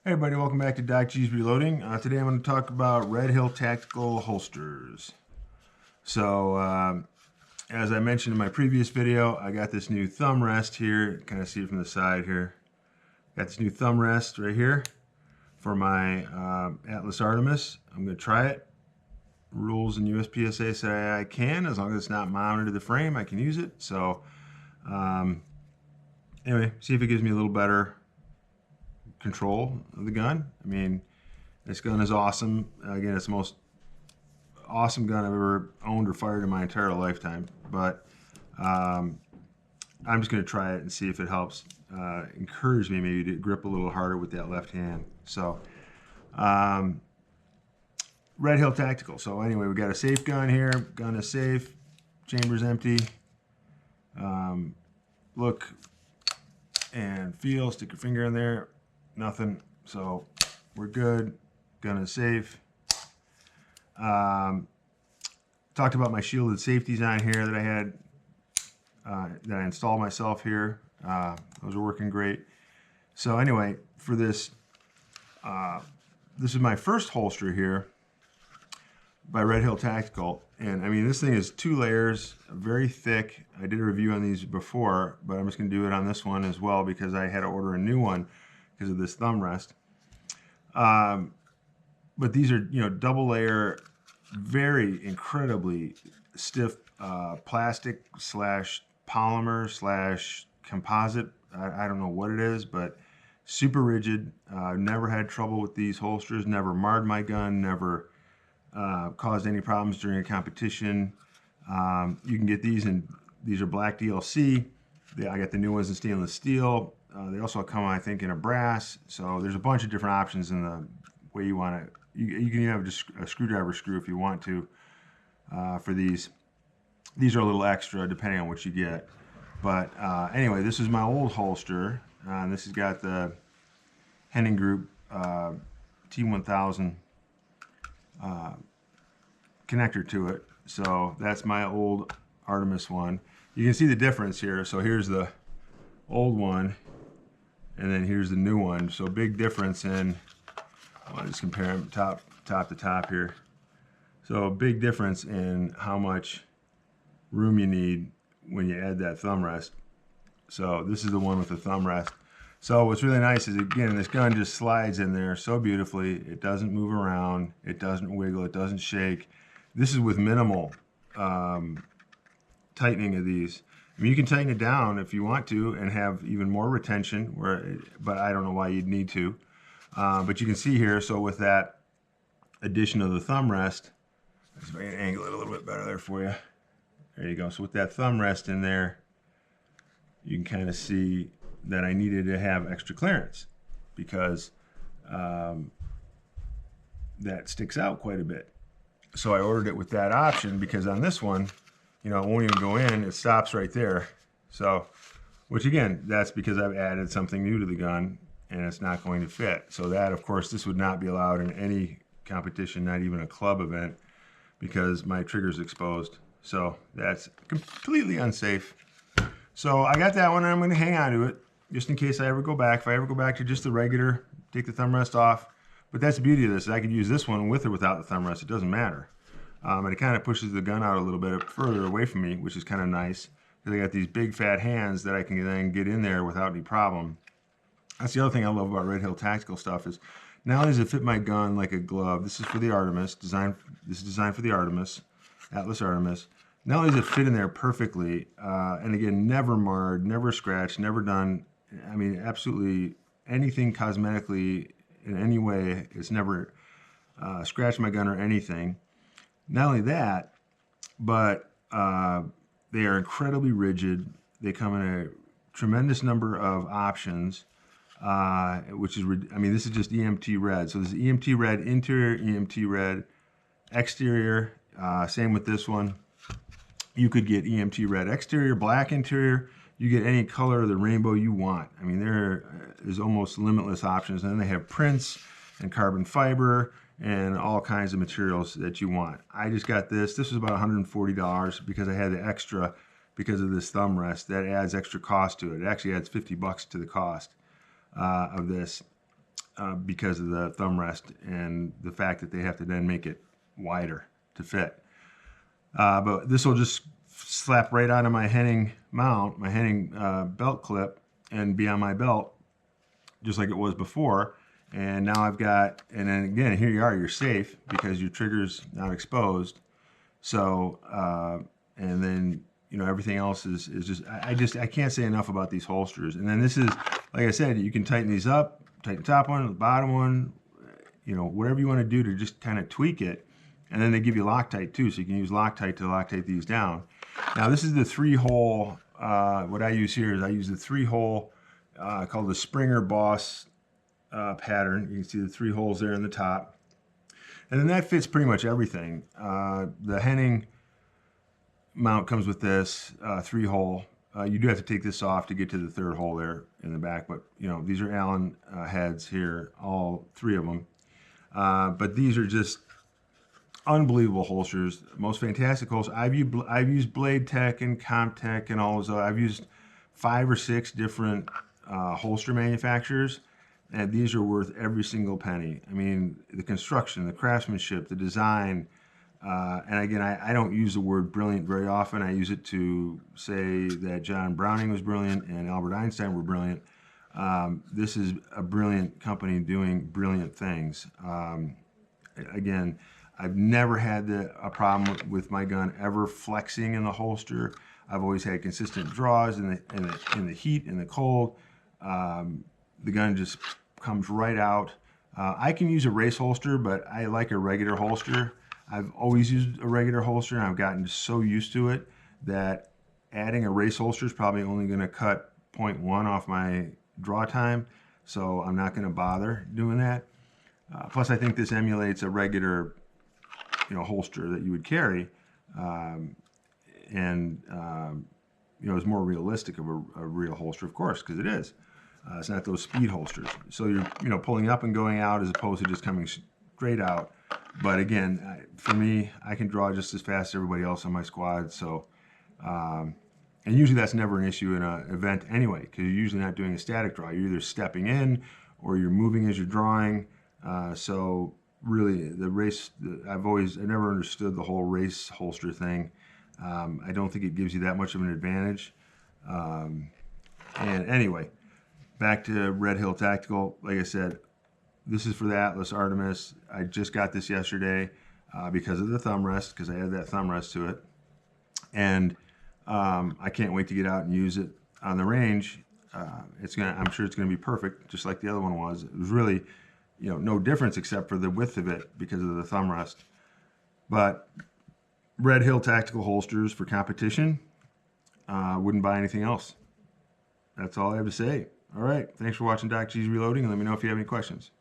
Hey everybody, welcome back to Doc G's Reloading. Today I'm going to talk about Red Hill Tactical Holsters. So, as I mentioned in my previous video, I got this new thumb rest here. Kind of see it from the side here. Got this new thumb rest right here for my Atlas Artemis. I'm going to try it. Rules in USPSA say I can, as long as it's not mounted to the frame, I can use it. So, anyway, see if it gives me a little better control of the gun. I mean, this gun is awesome. Again, it's the most awesome gun I've ever owned or fired in my entire lifetime. But I'm just going to try it and see if it helps encourage me maybe to grip a little harder with that left hand. So, Red Hill Tactical. So anyway, we got a safe gun here. Gun is safe. Chamber's empty. Look and feel. Stick your finger in there. Nothing. So we're good. Gun is safe. Talked about my shielded safeties on here that I had that I installed myself here. Those are working great. So anyway, for this, this is my first holster here by Red Hill Tactical, and I mean, this thing is 2 layers, very thick. I did a review on these before, but I'm just going to do it on this one as well because I had to order a new one because of this thumb rest. But these are, double layer, very incredibly stiff plastic slash polymer slash composite. I don't know what it is, but super rigid. Never had trouble with these holsters, never marred my gun, never caused any problems during a competition. You can get these, and these are black DLC. I got the new ones in stainless steel. They also come, I think, in a brass. So there's a bunch of different options in the way you want to. You can even have just a screwdriver screw if you want to for these. These are a little extra depending on what you get. But anyway, this is my old holster. This has got the Henning Group T1000 connector to it. So that's my old Artemis one. You can see the difference here. So here's the old one, and then here's the new one. So big difference in, I'll just compare them top to top here. So big difference in how much room you need when you add that thumb rest. So this is the one with the thumb rest. So what's really nice is, again, this gun just slides in there so beautifully. It doesn't move around. It doesn't wiggle. It doesn't shake. This is with minimal tightening of these. I mean, you can tighten it down if you want to and have even more retention, but I don't know why you'd need to. But you can see here, so with that addition of the thumb rest, let's see if I can angle it a little bit better there for you. There you go. So with that thumb rest in there, you can kind of see that I needed to have extra clearance because that sticks out quite a bit. So I ordered it with that option because on this one, it won't even go in. It stops right there. So, which again, that's because I've added something new to the gun and it's not going to fit. So that, of course, this would not be allowed in any competition, not even a club event, because my trigger's exposed. So that's completely unsafe. So I got that one, and I'm going to hang on to it just in case I ever go back. If I ever go back to just the regular, take the thumb rest off. But that's the beauty of this. I could use this one with or without the thumb rest. It doesn't matter. And it kind of pushes the gun out a little bit further away from me, which is kind of nice. Because I got these big fat hands that I can then get in there without any problem. That's the other thing I love about Red Hill Tactical stuff is not only does it fit my gun like a glove. This is for the Artemis. This is designed for the Artemis, Atlas Artemis. Not only does it fit in there perfectly, and again, never marred, never scratched, never done, I mean, absolutely anything cosmetically in any way. It's never scratched my gun or anything. Not only that, but they are incredibly rigid. They come in a tremendous number of options, which is, I mean, this is just EMT red. So this is EMT red interior, EMT red exterior. Same with this one. You could get EMT red exterior, black interior. You get any color of the rainbow you want. I mean, there is almost limitless options. And then they have prints and carbon fiber and all kinds of materials that you want. I just got this. This was about $140 because I had the extra because of this thumb rest. That adds extra cost to it. It actually adds $50 to the cost of this. because of the thumb rest and the fact that they have to then make it wider to fit. But this will just slap right onto my Henning mount, my Henning belt clip, and be on my belt just like it was before. And now I've got, and then again, here you are, you're safe because your trigger's not exposed. So, and then, you know, everything else is just, I can't say enough about these holsters. And then this is, like I said, you can tighten these up, tighten the top one, the bottom one, you know, whatever you want to do to just kind of tweak it. And then they give you Loctite too, so you can use Loctite to Loctite these down. Now this is the 3-hole, what I use here is I use the 3-hole called the Springer Boss pattern. You can see the 3 holes there in the top. And then that fits pretty much everything. The Henning mount comes with this 3-hole. You do have to take this off to get to the 3rd hole there in the back, but you know, these are Allen heads here, all 3 of them. But these are just unbelievable holsters, most fantastic holsters. I've used Blade Tech and Comtech and all those. I've used 5 or 6 different holster manufacturers, and these are worth every single penny. I mean, the construction, the craftsmanship, the design, and again, I don't use the word brilliant very often. I use it to say that John Browning was brilliant and Albert Einstein were brilliant. This is a brilliant company doing brilliant things. Again, I've never had a problem with my gun ever flexing in the holster. I've always had consistent draws in the heat, in the cold. The gun just comes right out. I can use a race holster, but I like a regular holster. I've always used a regular holster, and I've gotten so used to it that adding a race holster is probably only going to cut 0.1 off my draw time, so I'm not going to bother doing that. Plus, I think this emulates a regular, you know, holster that you would carry, and you know, is more realistic of a real holster, of course, because it is. It's not those speed holsters. So you're, you know, pulling up and going out as opposed to just coming straight out. But again, for me, I can draw just as fast as everybody else on my squad. So, and usually that's never an issue in an event anyway, because you're usually not doing a static draw. You're either stepping in or you're moving as you're drawing. So really, the race, I never understood the whole race holster thing. I don't think it gives you that much of an advantage. And anyway, back to Red Hill Tactical. Like I said, this is for the Atlas Artemis. I just got this yesterday because of the thumb rest, because I added that thumb rest to it. And I can't wait to get out and use it on the range. I'm sure it's gonna be perfect, just like the other one was. It was really, you know, no difference except for the width of it because of the thumb rest. But Red Hill Tactical holsters for competition, wouldn't buy anything else. That's all I have to say. All right, thanks for watching Doc G's Reloading, and let me know if you have any questions.